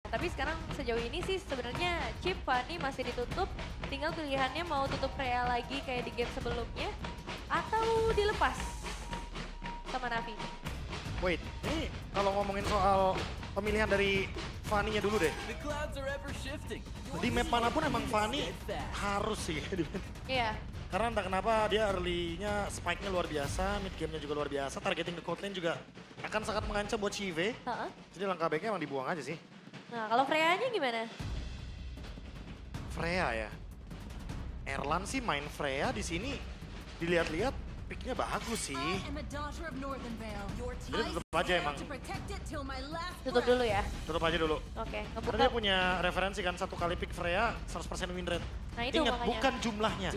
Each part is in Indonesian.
Tapi sekarang sejauh ini sih sebenarnya chip Fanny masih ditutup. Tinggal pilihannya mau tutup Freya lagi kayak di game sebelumnya. Atau dilepas sama Navi. Wait, ini kalau ngomongin soal pemilihan dari Fanny-nya dulu deh. The clouds are ever shifting. Di map manapun emang Fanny harus sih. Iya. Karena entah kenapa dia early-nya spike-nya luar biasa, mid game-nya juga luar biasa, targeting the cold lane juga akan sangat mengancam buat Chive. Heeh. Jadi langkah baiknya emang dibuang aja sih. Nah kalau Freya-nya gimana? Freya ya. Erlan sih main Freya di sini dilihat-lihat picknya bagus sih. Jadi tutup aja emang. Tutup dulu ya. Tutup aja dulu. Oke, Karena ngebuka. dia punya referensi kan satu kali pick Freya 100% win rate. Nah itu Ingat makanya. bukan jumlahnya,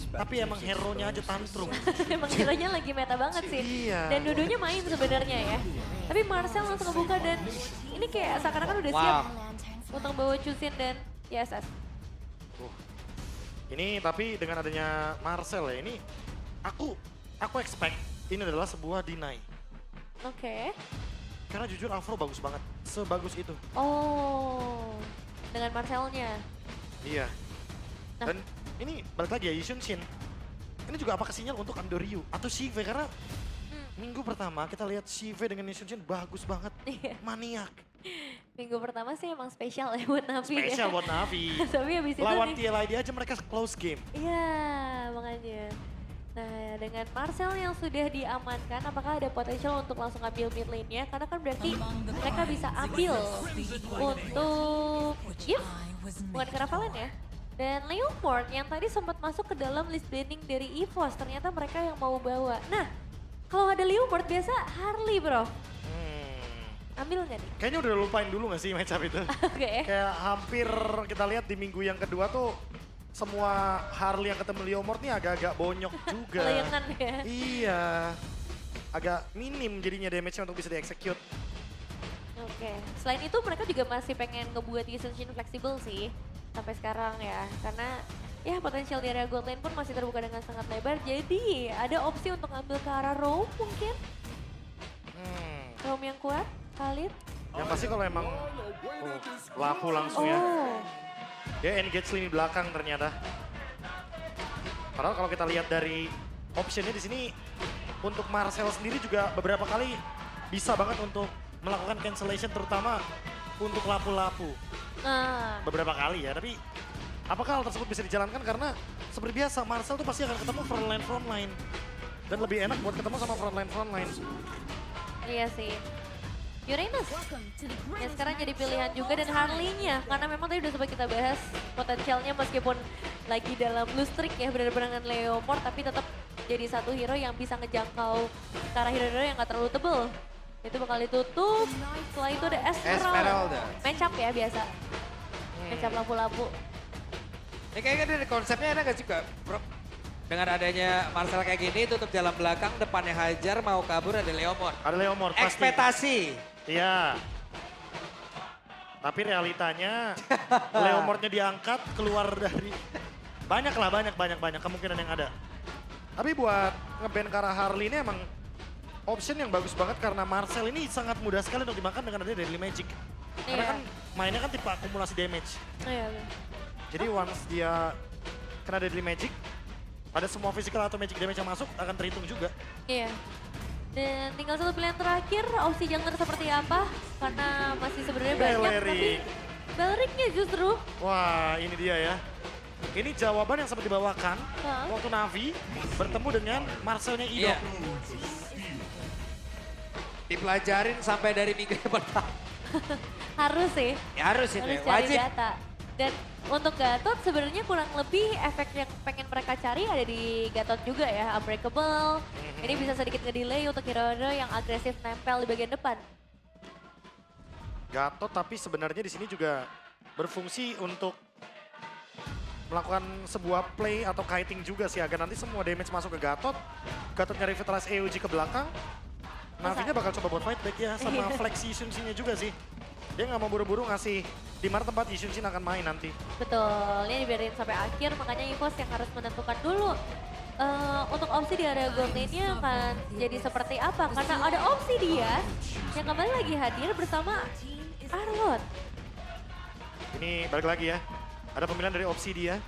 tapi emang hero-nya aja tantrum. Emang heronya lagi meta banget sih. Iya. Dan dudunya main sebenarnya ya. Tapi Marcel langsung ngebuka dan ini kayak seakan-akan udah siap untuk bawa Chusin dan YSS. Ini tapi dengan adanya Marcel ya, ini aku expect ini adalah sebuah deny. Oke. Karena jujur Afro bagus banget, sebagus itu. Oh, dengan Marcelnya. Iya. Nah. Dan ini balik lagi ya, Yishun Shin. Ini juga apakah sinyal untuk Andoryu atau Shive karena minggu pertama kita lihat Shive dengan Yishun Shin bagus banget, Iya. maniak. Minggu pertama sih emang spesial ya buat Navi. Spesial ya. buat Navi. Tapi habis itu Lawan nih. TLID aja mereka close game. Iya, makanya. Nah, dengan Marcel yang sudah diamankan, apakah ada potensial untuk langsung ambil mid lane-nya? Karena kan berarti mereka bisa ambil untuk Gift, bukan Karavalan ya. Dan Leomord yang tadi sempat masuk ke dalam list banning dari EVOS, ternyata mereka yang mau bawa. Nah, kalau ada Leomord biasa Harley bro, ambil nggak nih? Kayaknya udah lupain dulu gak sih match up itu? Oke. Kayak hampir kita lihat di minggu yang kedua tuh semua Harley yang ketemu Leomord nih agak-agak bonyok juga. Layangan ya. Iya. Agak minim jadinya damage-nya untuk bisa di-execute. Oke, selain itu mereka juga masih pengen ngebuat Yishun Shin fleksibel sih sampai sekarang ya. Karena ya potensial di area gold lane pun masih terbuka dengan sangat lebar. Jadi ada opsi untuk ngambil ke arah roam mungkin. Roam yang kuat, Khalid. Yang pasti kalau emang laku langsung ya. Oh, Dia engage lini belakang ternyata. Padahal kalau kita lihat dari optionnya di sini untuk Marcel sendiri juga beberapa kali bisa banget untuk melakukan cancellation terutama untuk lapu-lapu. nah Beberapa kali ya, tapi apakah hal tersebut bisa dijalankan karena seperti biasa Marcel tuh pasti akan ketemu front line dan lebih enak buat ketemu sama front line. iya sih. Uranus yang sekarang jadi pilihan juga dan Harley-nya. Karena memang tadi udah sempat kita bahas potensialnya meskipun lagi dalam blue streak ya benar-benar dengan Leomord. Tapi tetap jadi satu hero yang bisa ngejangkau ke arah hero-hero yang gak terlalu tebel. Itu bakal ditutup. Setelah itu ada Esmeralda. Match up ya biasa. Match up lampu-lampu. Ini kayaknya dari konsepnya enak gak sih Kak, Bro? Dengan adanya Marcel kayak gini, tutup jalan belakang, depannya Hajar, mau kabur ada Leomord. Ada Leomord pasti. Ekspektasi. Iya. Tapi realitanya Leomordnya diangkat keluar dari banyak kemungkinan yang ada. Tapi buat nge-ban ke arah Harley ini emang option yang bagus banget karena Marcel ini sangat mudah sekali untuk dimakan dengan adanya Deadly Magic. Karena Iya. kan mainnya kan tipe akumulasi damage. Iya. Jadi once dia kena Deadly Magic, ada semua physical atau magic damage yang masuk akan terhitung juga. Iya. Dan tinggal satu pilihan terakhir, opsi jungler seperti apa? Karena masih sebenarnya banyak, tapi Beleric. Belericnya justru. Wah ini dia ya. Ini jawaban yang sempat dibawakan Hah? waktu Navi bertemu dengan Marcelnya Ido. Iya. Dipelajarin sampai dari minggu yang pertama. Harus sih, Ya harus itu harus ya, cari wajib. data. Dan untuk Gatot sebenarnya kurang lebih efek yang pengen mereka cari ada di Gatot juga ya. Unbreakable, ini bisa sedikit ngedelay untuk hero-hero yang agresif nempel di bagian depan. Gatot tapi sebenarnya di sini juga berfungsi untuk melakukan sebuah play atau kiting juga sih agar nanti semua damage masuk ke Gatot. Gatot nyari Vitalize AOG ke belakang. Navinya bakal coba buat fight back ya sama flex Yishun Shin-nya juga sih. Dia nggak mau buru-buru ngasih di mana tempat Yishun Shin akan main nanti. Betul, ini dibiarin sampai akhir makanya EVOS yang harus menentukan dulu. Untuk opsi di area gold lane-nya akan jadi seperti apa? Karena ada opsi dia yang kembali lagi hadir bersama Arlot. Ini balik lagi ya. Ada pemilihan dari Obsidia.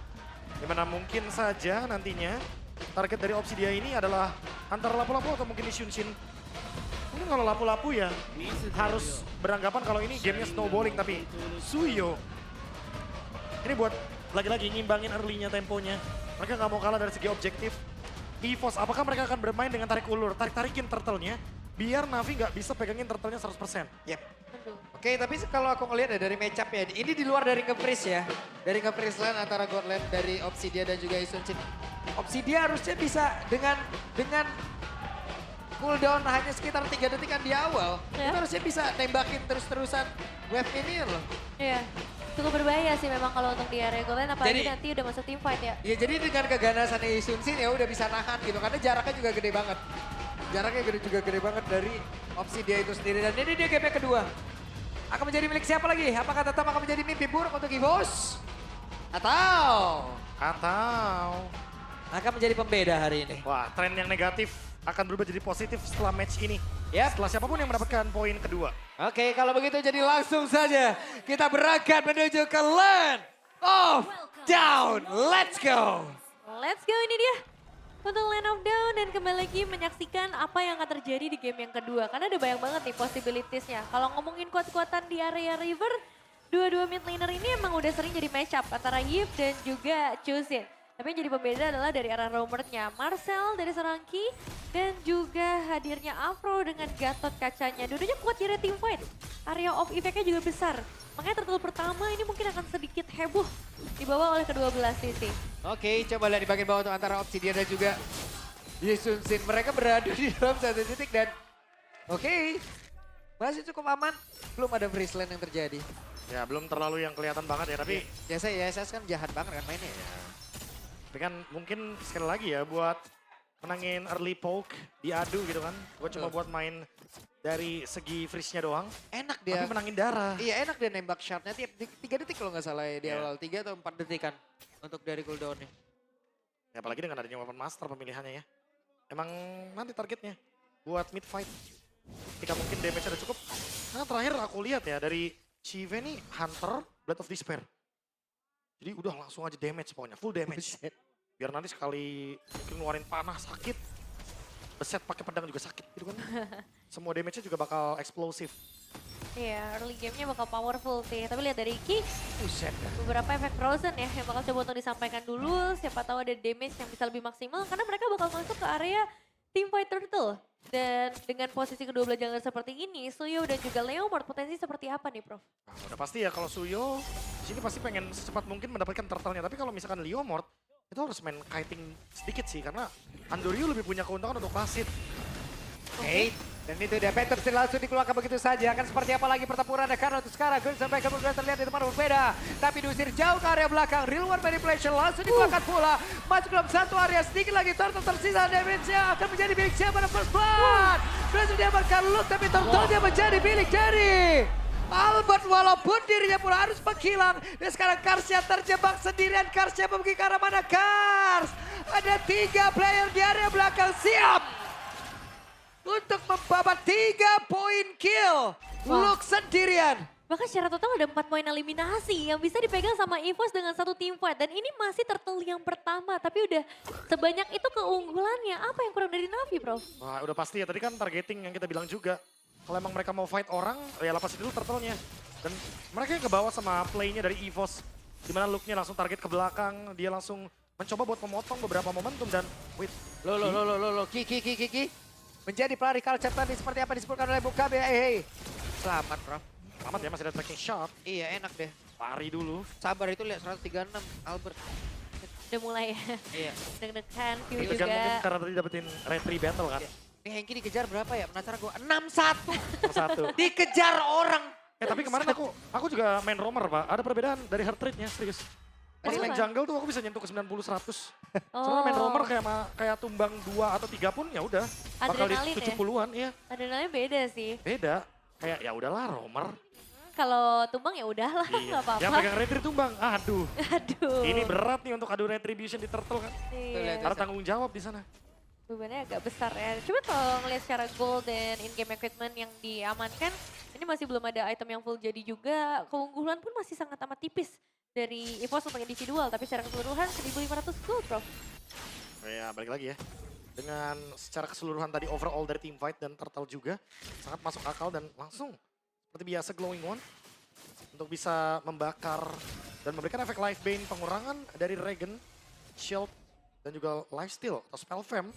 Dimana mungkin saja nantinya target dari Obsidia ini adalah antara lapu-lapu atau mungkin Ishunshin. Mungkin kalau lapu-lapu ya harus beranggapan kalau ini gamenya snowballing. Tapi Suyo ini buat lagi-lagi ngimbangin early-nya temponya. Mereka nggak mau kalah dari segi objektif. EVOS, apakah mereka akan bermain dengan tarik ulur? Tarik-tarikin turtle-nya biar Navi nggak bisa pegangin turtle-nya 100%. Yep. Oke, tapi kalau aku ngelihat ya dari matchup-nya, ini di luar dari nge-freeze ya. Dari nge-freeze land antara Godland dari Obsidia dan juga Ishunshin. Obsidia harusnya bisa dengan cooldown hanya sekitar 3 detikan di awal. Ya. Itu harusnya bisa nembakin terus-terusan wave ini loh. Iya, cukup berbahaya sih memang kalau untuk di area Golden, apalagi Jadi- nanti udah masuk team fight ya. Ya jadi dengan keganasan Ishunshin ya udah bisa nahan gitu. Karena jaraknya juga gede banget. Jaraknya juga gede banget dari Obsidia itu sendiri. Dan ini dia game yang kedua. Akan menjadi milik siapa lagi? Apakah tetap akan menjadi mimpi buruk untuk EVOS? Atau akan menjadi pembeda hari ini? Wah, tren yang negatif akan berubah jadi positif setelah match ini. Yap. Setelah siapapun yang mendapatkan poin kedua. Oke, kalau begitu jadi langsung saja kita berangkat menuju ke Land of Down. Let's go! Let's go, ini dia. Untuk Land of Down dan kembali lagi menyaksikan apa yang akan terjadi di game yang kedua. Karena ada banyak banget nih possibilities-nya. Kalau ngomongin kuat-kuatan di area River, dua-dua mid laner ini emang udah sering jadi match up antara Yip dan juga Chosen. Tapi yang jadi pembeda adalah dari arah roamernya Marcel dari Serangki dan juga hadirnya Afro dengan Gatot kacanya. Dua-duanya kuat di area team fight. Area of effect-nya juga besar. Makanya turtle pertama ini mungkin akan sedikit heboh dibawa oleh kedua belah sisi. Oke, coba lihat di bagian bawah untuk antara Obsidian dan juga Ishunshin. Mereka beradu di dalam satu titik dan oke, masih cukup aman. Belum ada freeze land yang terjadi. Ya, belum terlalu yang kelihatan banget ya, tapi Biasa ya, ISS kan jahat banget kan mainnya ya. tapi kan mungkin sekali lagi ya buat menangin early poke, diadu gitu kan. Gue cuma buat main dari segi freeze-nya doang, Enak dia. tapi menangin darah. Iya enak dia nembak shotnya tiap 3 detik kalau nggak salah ya di Iya. awal 3 atau 4 detikan untuk dari cooldownnya. Ya, apalagi dengan adanya weapon master pemilihannya ya. Emang nanti targetnya buat mid fight. Ketika mungkin damage ada cukup. Nah terakhir aku lihat ya dari Chive nih Hunter, Blade of Despair. Jadi udah langsung aja damage pokoknya, full damage. Biar nanti sekali mungkin ngeluarin panah sakit. Beset pakai pedang juga sakit gitu kan. Semua damage-nya juga bakal eksplosif. Iya, early game-nya bakal powerful sih. Tapi lihat dari Ki, Buset. beberapa efek frozen ya yang bakal coba untuk disampaikan dulu. Siapa tahu ada damage yang bisa lebih maksimal karena mereka bakal masuk ke area team fight turtle. Dan dengan posisi kedua belah jungler seperti ini, Suyo dan juga Leomord potensi seperti apa nih Prof? Nah, udah pasti ya kalau Suyo di sini pasti pengen secepat mungkin mendapatkan turtle-nya. Tapi kalau misalkan Leomord itu harus main kiting sedikit sih karena Andoryu lebih punya keuntungan untuk pasit. Oke, dan itu dia Peterson langsung dikeluarkan begitu saja. Akan seperti apa lagi pertempurannya karena untuk sekarang Gun sampai kemudian terlihat di tempat berbeda. Tapi diusir jauh ke area belakang. Real World Manipulation langsung dikeluarkan pula. Masuk dalam satu area sedikit lagi. Turtle tersisa damage-nya akan menjadi milik siapa pada first blood. Berhasil diamankan loot tapi Turtle-nya menjadi milik dari Albert walaupun dirinya pula harus menghilang. Dan sekarang Karsnya terjebak sendirian. Karsnya pergi ke arah mana Kars? Ada 3 player di area belakang siap untuk membabat 3 poin kill. Wah. Look sendirian. Bahkan secara total ada 4 poin eliminasi yang bisa dipegang sama EVOS dengan satu team fight. Dan ini masih turtle yang pertama, tapi udah sebanyak itu keunggulannya. Apa yang kurang dari Navi, Prof? Wah udah pasti ya, tadi kan targeting yang kita bilang juga. Kalau emang mereka mau fight orang, ya lepasin dulu turtle-nya. Dan mereka yang kebawa sama play-nya dari EVOS. Dimana look-nya langsung target ke belakang, dia langsung mencoba buat memotong beberapa momentum dan wait. Lo, Ki. Menjadi pelari culture tadi seperti apa disebutkan oleh Bukabe. Hey. Selamat, Prof. Selamat ya, masih ada tracking shot. Iya, enak deh. Lari dulu. Sabar itu lihat 136 Albert. Udah mulai ya, Iya. deg-degan, view Tegan juga. mungkin karena tadi dapetin retry battle kan. Ini Hengki dikejar berapa ya? Penasaran gue. 6-1. Yang satu. Dikejar orang. Tapi kemarin aku juga main roamer Pak. Ada perbedaan dari heart rate-nya, serius. Pas Apa? main jungle tuh aku bisa nyentuh ke 90-100. Oh. Sebenarnya main roamer kayak tumbang 2 atau 3 pun ya udah. Bakal di Adrenalin ya? 70-an, iya. Adrenalin beda sih. Beda. Kayak ya udahlah roamer. Kalau tumbang ya udahlah, nggak apa-apa. Yang pegang retry tumbang, aduh. Aduh. Ini berat nih untuk adu retribution di turtle kan. Iya. Harus tanggung jawab di sana. Bebannya agak besar ya. Coba kalau ngelihat secara gold dan in-game equipment yang diamankan, ini Ini masih belum ada item yang full jadi juga. Keunggulan pun masih sangat amat tipis dari EVOS untuk edisi dual. Tapi secara keseluruhan 1.500 gold, bro. Ya, balik lagi ya. Dengan secara keseluruhan tadi overall dari team fight dan Turtle juga sangat masuk akal dan langsung seperti biasa Glowing One untuk bisa membakar dan memberikan efek life bane pengurangan dari Regen, Shield, dan juga lifesteal atau spell fam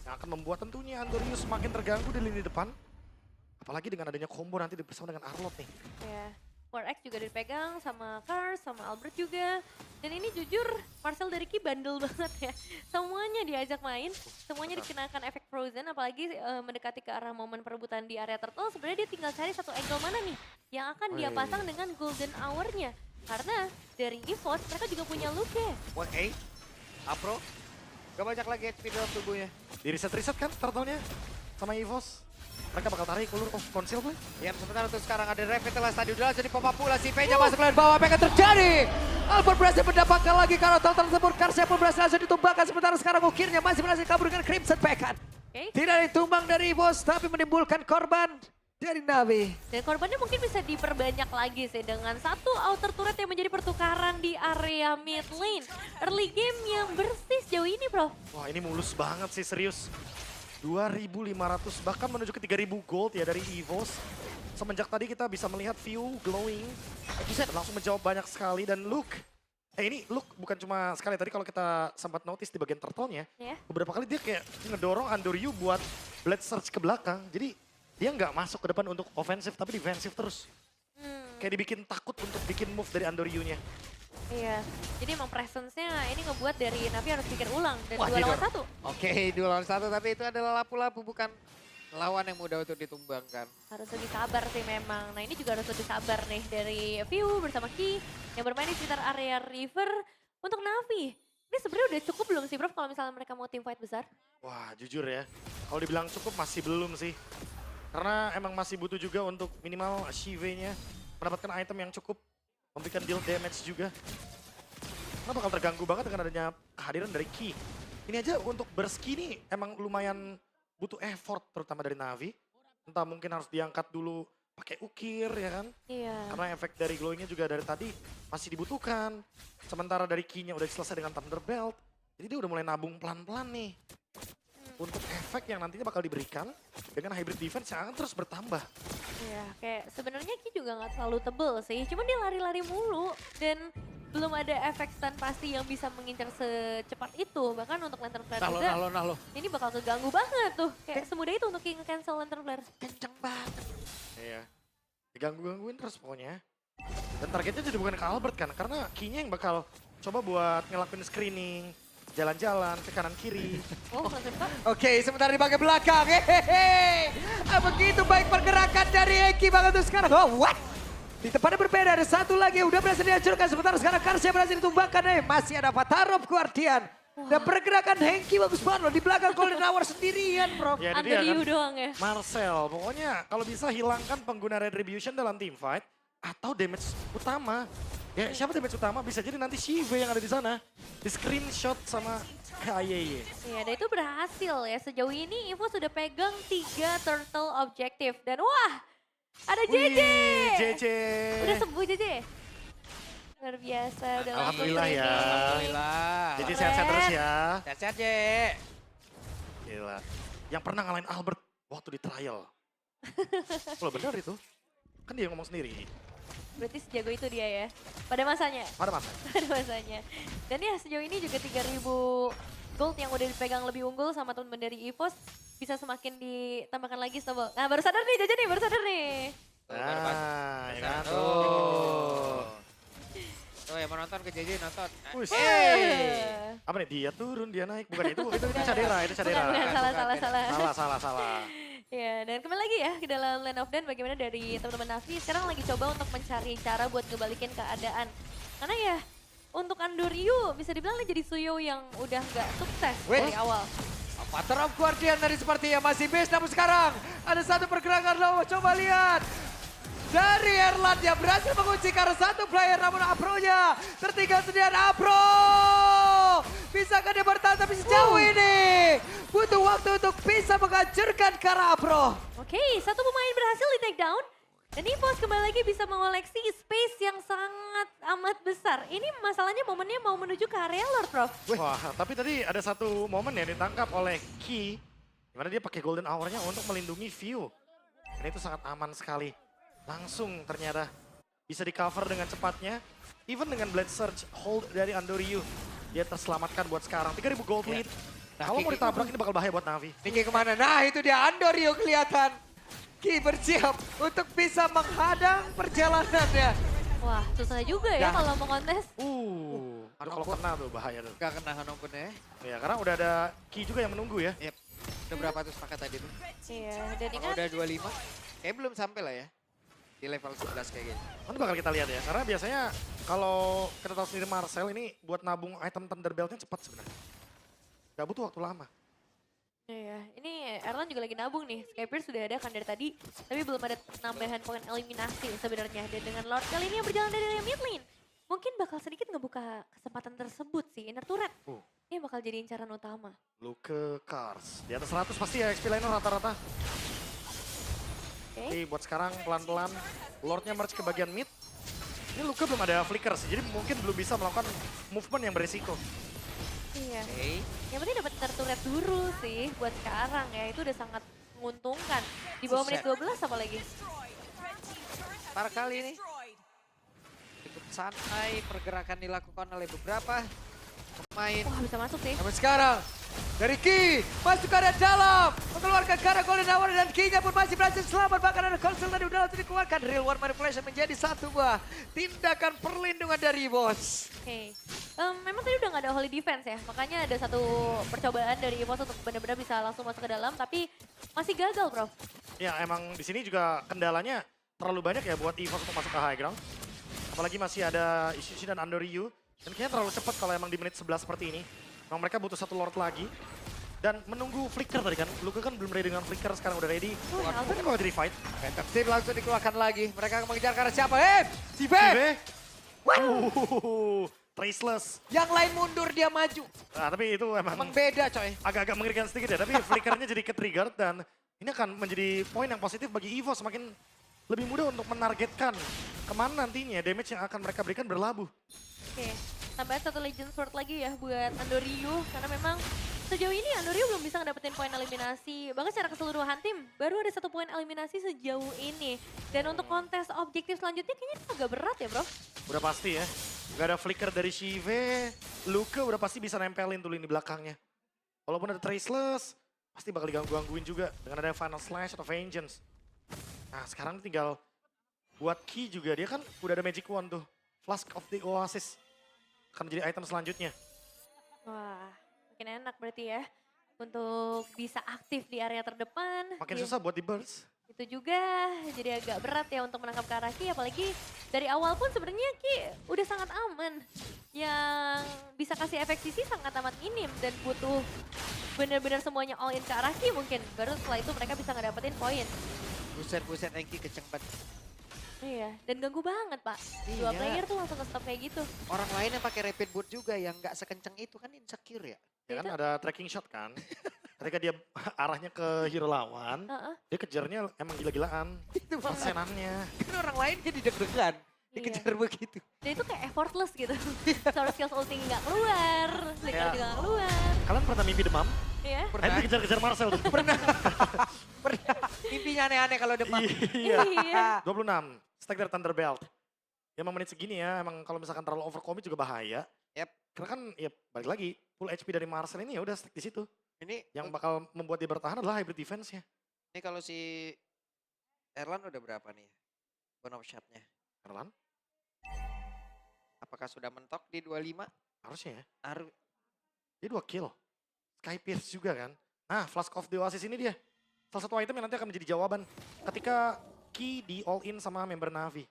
yang akan membuat tentunya Andorius semakin terganggu di lini depan. Apalagi dengan adanya combo nanti bersama dengan Arlott nih. Ya, War X juga dipegang sama Kars, sama Albert juga. Dan ini jujur Marcel dari Ki bandel banget ya. Semuanya diajak main, semuanya dikenakan efek Frozen. Apalagi mendekati ke arah momen perebutan di area Turtle. Sebenarnya dia tinggal cari satu angle mana nih yang akan dia pasang dengan Golden Hour-nya. Karena dari EVOS mereka juga punya Luke. 1-8, Apro. Gak banyak lagi HP dalam tubuhnya. Di reset-reset kan Turtle-nya sama EVOS. Mereka bakal tarik ulur conceal play. Ya, sementara untuk sekarang ada revitalize tadi udah jadi populasi P-nya masuk lane bawah. Apa yang akan terjadi? Albert berhasil mendapatkan lagi karakter tersebut. Karsnya pun berhasil langsung ditumbangkan. Sementara sekarang ukirnya masih berhasil kabur dengan Crimson Pekan. Tidak ditumbang dari bos, tapi menimbulkan korban dari Navi. Dan korbannya mungkin bisa diperbanyak lagi sih dengan satu outer turret yang menjadi pertukaran di area mid lane. Early game yang bersih sejauh ini, bro. Wah, ini mulus banget sih, serius. 2.500 bahkan menuju ke 3.000 gold ya dari EVOS. Semenjak tadi kita bisa melihat view glowing. Bisa langsung menjawab banyak sekali dan look. Ini look bukan cuma sekali tadi kalau kita sempat notice di bagian turtle-nya. Yeah. Beberapa kali dia kayak ngedorong Andoryu buat blade search ke belakang. Jadi dia nggak masuk ke depan untuk ofensif tapi defensif terus. Kayak dibikin takut untuk bikin move dari Andoryu-nya. Iya, jadi emang presence-nya ini ngebuat dari Navi harus pikir ulang dan Wah, 2 lawan Didor. 1. Oke, 2 lawan 1 tapi itu adalah lapu-lapu bukan lawan yang mudah untuk ditumbangkan. Harus lebih sabar sih memang. Nah ini juga harus lebih sabar nih dari View bersama Ki yang bermain di sekitar area river untuk Navi. Ini sebenarnya udah cukup belum sih, Prof, kalau misalnya mereka mau team fight besar? Wah, jujur ya. Kalau dibilang cukup masih belum sih. Karena emang masih butuh juga untuk minimal Shive-nya mendapatkan item yang cukup memberikan deal damage juga. Karena bakal terganggu banget dengan adanya kehadiran dari Ki. Ini aja untuk berski nih emang lumayan butuh effort terutama dari Navi. Entah mungkin harus diangkat dulu pakai ukir ya kan. Iya. Karena efek dari glowingnya juga dari tadi masih dibutuhkan. Sementara dari Ki-nya udah selesai dengan Thunderbelt. Jadi dia udah mulai nabung pelan-pelan nih. Untuk efek yang nantinya bakal diberikan dengan hybrid defense yang akan terus bertambah. Iya, kayak sebenarnya Ki juga nggak terlalu tebel sih, cuman dia lari-lari mulu dan belum ada efek stun pasti yang bisa mengincar secepat itu. Bahkan untuk Lantern Flare juga, Nalo. ini bakal keganggu banget tuh. Kayak semudah itu untuk cancel Lantern Flare. Kenceng banget. Iya. Diganggu-gangguin terus pokoknya. Dan targetnya jadi bukan ke Albert kan, karena Ki-nya yang bakal coba buat ngelakuin screening, jalan-jalan ke kanan kiri. Oh, langsung Pak. Oke, sementara di bagian belakang. Hehehe. Begitu baik pergerakan dari Eki banget tuh sekarang. Oh, what? Di tempatnya berbeda, ada satu lagi yang udah berhasil dihancurkan. Sementara sekarang Karsnya berhasil ditumbangkan. Masih ada Avatar of Guardian. Dan pergerakan Hengki bagus banget loh. Di belakang Golden Hour sendirian, bro. Ya, itu dia Andoriu kan. doang ya. Marcel, pokoknya kalau bisa hilangkan pengguna Retribution dalam team fight atau damage utama. Ya siapa damage utama bisa jadi nanti Shive yang ada di sana. Di screenshot sama KYY. Iya, dan itu berhasil ya. Sejauh ini Evo sudah pegang 3 turtle objective. Dan wah, ada JJ. JJ. Udah sembuh JJ? Luar biasa, udah langsung Alhamdulillah ya. training. Alhamdulillah. JJ sehat-sehat terus ya. Sehat-sehat, J. Gila. Yang pernah ngalahin Albert waktu di trial. Kalau benar itu. Kan dia yang ngomong sendiri. Berarti sejago itu dia ya, pada masanya. Pada masa. Pada masanya. Dan ya sejauh ini juga 3.000 gold yang udah dipegang lebih unggul sama teman-teman dari EVOS. Bisa semakin ditambahkan lagi Snowball. Nah baru sadar nih JJ nih, baru sadar nih. Nah, ya kan. Tuh yang mau nonton ke JJ nonton. Wih. Wah. Apa nih? Dia turun, dia naik. Bukan itu Cadera, itu Cadera. Bukan, salah. Salah. Ya, dan kembali lagi ya ke dalam Land of Dan bagaimana dari teman-teman Navi sekarang lagi coba untuk mencari cara buat ngebalikin keadaan. Karena ya untuk Andoriu bisa dibilang ini jadi Suyo yang udah gak sukses dari awal. Avatar of Guardian tadi sepertinya masih base, namun sekarang ada satu pergerakan loh, coba lihat. Dari Erland yang berhasil mengunci karena satu player, namun Apro-nya tertinggal sendirian. Apro bisakah dia bertahan tapi sejauh ini butuh waktu untuk bisa menghancurkan Kara Apro. Oke, satu pemain berhasil di take down. Dan EVOS kembali lagi bisa mengoleksi space yang sangat amat besar. Ini masalahnya momennya mau menuju ke area Lord, Prof. Wah, tapi tadi ada satu momen yang ditangkap oleh Ki. Dimana dia pakai Golden Hour-nya untuk melindungi View. Dan itu sangat aman sekali. Langsung ternyata bisa di-cover dengan cepatnya. Even dengan Blade Surge hold dari Andoryu. Dia terselamatkan buat sekarang. 3000 gold lead. Nah, Kalau mau Kiki- ditabrak ini bakal bahaya buat Navi. Niki kemana? Nah itu dia Andoryu kelihatan. Ki bersiap untuk bisa menghadang perjalanannya. Wah, susah juga ya Dah. kalau mau kontes. Aduh, kalau kena tuh bahaya tuh. Gak kena Hanokun ya. Ya, karena udah ada Ki juga yang menunggu ya. Yep. Udah berapa tuh sepakat tadi tuh? Iya, dan Kalau ingat udah 25, kayak belum sampai lah ya. Di level 11 kayak gitu. Nanti bakal kita lihat ya. Karena biasanya kalau kita tahu sendiri Marcel ini buat nabung item Thunderbelt-nya cepat sebenarnya. Gak butuh waktu lama. iya, ini Erlan juga lagi nabung nih. Skypier sudah ada kan dari tadi, tapi belum ada penambahan poin eliminasi sebenarnya. Dan dengan Lord kali ini yang berjalan dari area mid lane, mungkin bakal sedikit ngebuka kesempatan tersebut sih. Inner turret, ini bakal jadi incaran utama. Luke Cars. Di atas 100 pasti ya XP laner rata-rata. Oke, Tapi buat sekarang pelan-pelan Lordnya merge ke bagian mid. Ini Luke belum ada flicker sih, jadi mungkin belum bisa melakukan movement yang beresiko. iya. Oke. Yang penting dapat inner turret dulu sih buat sekarang ya. Itu udah sangat menguntungkan. Di bawah menit 12 apalagi. Par kali ini. Cukup santai pergerakan dilakukan oleh beberapa pemain. Wah, bisa masuk sih. Namun sekarang dari Ki masuk ke area dalam, mengeluarkan ke arah Golden Hour dan Ki-nya pun masih berhasil selamat. Bahkan ada Console tadi udah langsung dikeluarkan. Real War Manipulation menjadi satu buah tindakan perlindungan dari bos. Oke, memang tadi udah gak ada holy defense ya, makanya ada satu percobaan dari EVOS untuk benar-benar bisa langsung masuk ke dalam, tapi masih gagal, Bro. Ya emang di sini juga kendalanya terlalu banyak ya buat EVOS untuk masuk ke high ground. Apalagi masih ada Isushi dan Andoryu. Dan kayaknya terlalu cepat kalau emang di menit 11 seperti ini. Memang mereka butuh satu Lord lagi. Dan menunggu flicker tadi kan. Luka kan belum ready dengan flicker, sekarang udah ready. Mungkin bakal jadi fight. Phantom Steam langsung dikeluarkan lagi. Mereka akan mengejar ke arah siapa? Cibe! Cibe. Traceless. Yang lain mundur, dia maju. Nah tapi itu Emang emang beda coy. agak-agak mengerikan sedikit ya. Tapi flickernya jadi ke-trigger dan ini akan menjadi poin yang positif bagi EVOS. Semakin lebih mudah untuk menargetkan kemana nantinya damage yang akan mereka berikan berlabuh. Oke, tambahan satu Legend Sword lagi ya buat Andoryu, karena memang sejauh ini Andoryu belum bisa ngedapetin poin eliminasi. Bahkan secara keseluruhan tim, baru ada 1 poin eliminasi sejauh ini. Dan untuk kontes objektif selanjutnya kayaknya itu agak berat ya, Bro. Udah pasti ya. Gak ada flicker dari Shive, Luka udah pasti bisa nempelin tuh lini belakangnya. Walaupun ada Traceless, pasti bakal diganggu-gangguin juga dengan ada Final Slash atau Vengeance. Nah sekarang tinggal buat Ki juga, dia kan udah ada Magic Wand tuh. Flask of the Oasis akan menjadi item selanjutnya. Wah, makin enak berarti ya. Untuk bisa aktif di area terdepan. Makin Iya. susah buat di burst. Itu juga jadi agak berat ya untuk menangkap ke arah Ki, apalagi dari awal pun sebenarnya Ki udah sangat aman. Yang bisa kasih efek sisi sangat amat minim dan butuh benar-benar semuanya all in ke arah Ki mungkin. Baru setelah itu mereka bisa ngedapetin poin. Buset Enki kenceng banget. Iya, dan ganggu banget Pak. Dua Iya. player tuh langsung nge-stop kayak gitu. Orang lain yang pakai rapid boot juga yang nggak sekenceng itu kan insecure ya. Ya kan Itu- ada tracking shot kan. Ketika dia arahnya ke hero lawan, Heeh. dia kejarnya emang gila-gilaan. Itu makanya. Persenannya. Kan orang lain jadi deg-degan. Dikejar begitu. Dan itu kayak effortless gitu. Soal skills ulti nggak keluar, flicker Ya. juga nggak keluar. Kalian pernah mimpi demam? Iya. Pernah, Ayo kejar-kejar Marcel tuh. pernah. Mimpinya aneh-aneh kalau depan. Iya. Iya. 26, stack dari Thunderbelt. Ya emang menit segini ya, emang kalau misalkan terlalu overcommit juga bahaya. Yep. Karena kan ya balik lagi, full HP dari Marcel ini ya udah stack di situ. Ini Yang bakal membuat dia bertahan adalah hybrid defense-nya. ini kalau si Erlan udah berapa nih? Bonus shot-nya. Erlan, Apakah sudah mentok di 25? harusnya ya. Harus. Dia 2 kill. Sky Pierce juga kan. Nah, Flask of the Oasis ini dia. Salah satu item yang nanti akan menjadi jawaban ketika Ki di all in sama member Navi.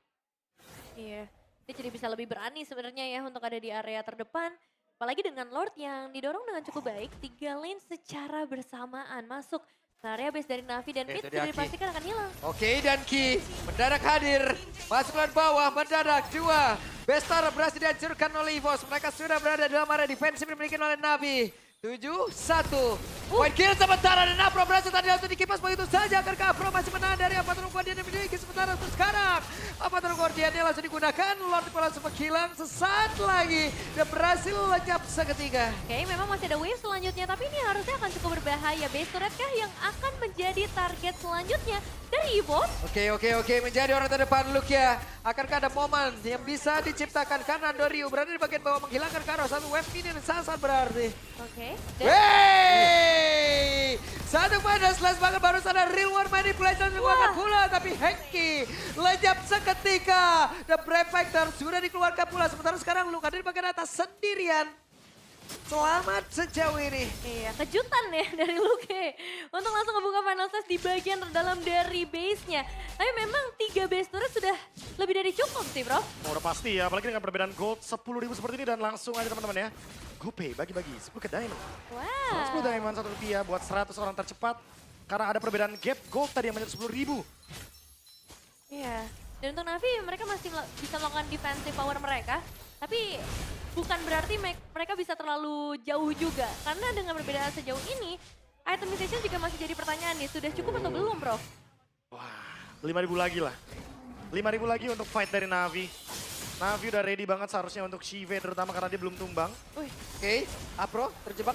Iya, dia jadi bisa lebih berani sebenarnya ya untuk ada di area terdepan. Apalagi dengan Lord yang didorong dengan cukup baik, 3 lane secara bersamaan masuk ke area base dari Navi dan mid Itu dia, sudah Ki. dipastikan akan hilang. Oke, dan Ki mendadak hadir. Masuk lewat bawah, mendadak 2. Bestar berhasil dihancurkan oleh EVOS. Mereka sudah berada dalam area defensif dimiliki oleh Navi. 7-1 Point kill sementara dan Afro berhasil tadi langsung dikipas begitu saja. Akankah Afro masih menang dari Avatar Guardian yang dimiliki sementara untuk sekarang. Avatar Guardiannya langsung digunakan. Lord People langsung menghilang sesaat lagi. Dan berhasil lenyap seketika. Oke, memang masih ada wave selanjutnya, tapi ini harusnya akan cukup berbahaya. Base turret kah yang akan menjadi target selanjutnya dari EVOS? Oke. Menjadi orang terdepan Lukia. Akankah ada momen yang bisa diciptakan karena Andoriu berada di bagian bawah menghilangkan Karo. Satu wave ini yang sangat berarti. Oke. Wey! Satu pada slash banget baru sadar real war manipulation dikeluarkan pula. Tapi Hengki lenyap seketika. The Brave Factor sudah dikeluarkan pula. Sementara sekarang Luka di bagian atas sendirian. Selamat sejauh ini. Iya, kejutan ya dari Luke untuk langsung ngebuka final stage di bagian terdalam dari base-nya. Tapi memang 3 base turret sudah lebih dari cukup sih, bro. Udah pasti ya, apalagi dengan perbedaan gold 10.000 seperti ini dan langsung aja teman-teman ya. GoPay bagi-bagi 10 ke Diamond. Wow. 10 Diamond, 1 rupiah buat 100 orang tercepat. Karena ada perbedaan gap gold tadi yang menjadi 10.000. Iya. Dan untuk Navi mereka masih bisa melakukan defensive power mereka. Tapi bukan berarti mereka bisa terlalu jauh juga. Karena dengan perbedaan sejauh ini, itemization juga masih jadi pertanyaan nih. Sudah cukup atau belum, bro? Wah, 5.000 lagi lah. 5.000 lagi untuk fight dari Navi. Navi udah ready banget seharusnya untuk Shive terutama karena dia belum tumbang. Oke, Afro terjebak.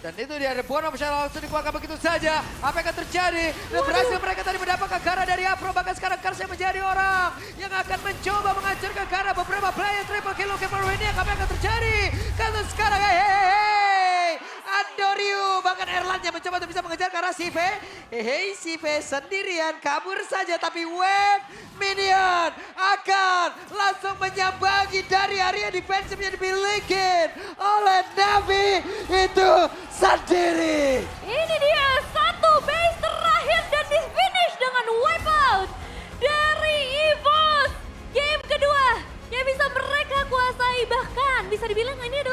Dan itu dia ada bonus yang langsung dikeluarkan begitu saja. Apa yang akan terjadi? Dan berhasil mereka tadi mendapatkan Kara dari Afro. Bahkan sekarang Kars yang menjadi orang yang akan mencoba menghancurkan Kara. Beberapa player triple kill Luke ini. Apa yang akan terjadi? Karena sekarang Andoriu. Bahkan Erlan yang mencoba untuk bisa mengejar Kara Sive. Sive sendirian kabur saja. Tapi wave minion akan langsung menyambangi dari area defensif yang dimiliki oleh Navi itu sendiri. Ini dia satu base terakhir dan di finish dengan wipe out dari EVOS. Game kedua yang bisa mereka kuasai, bahkan bisa dibilang ini adalah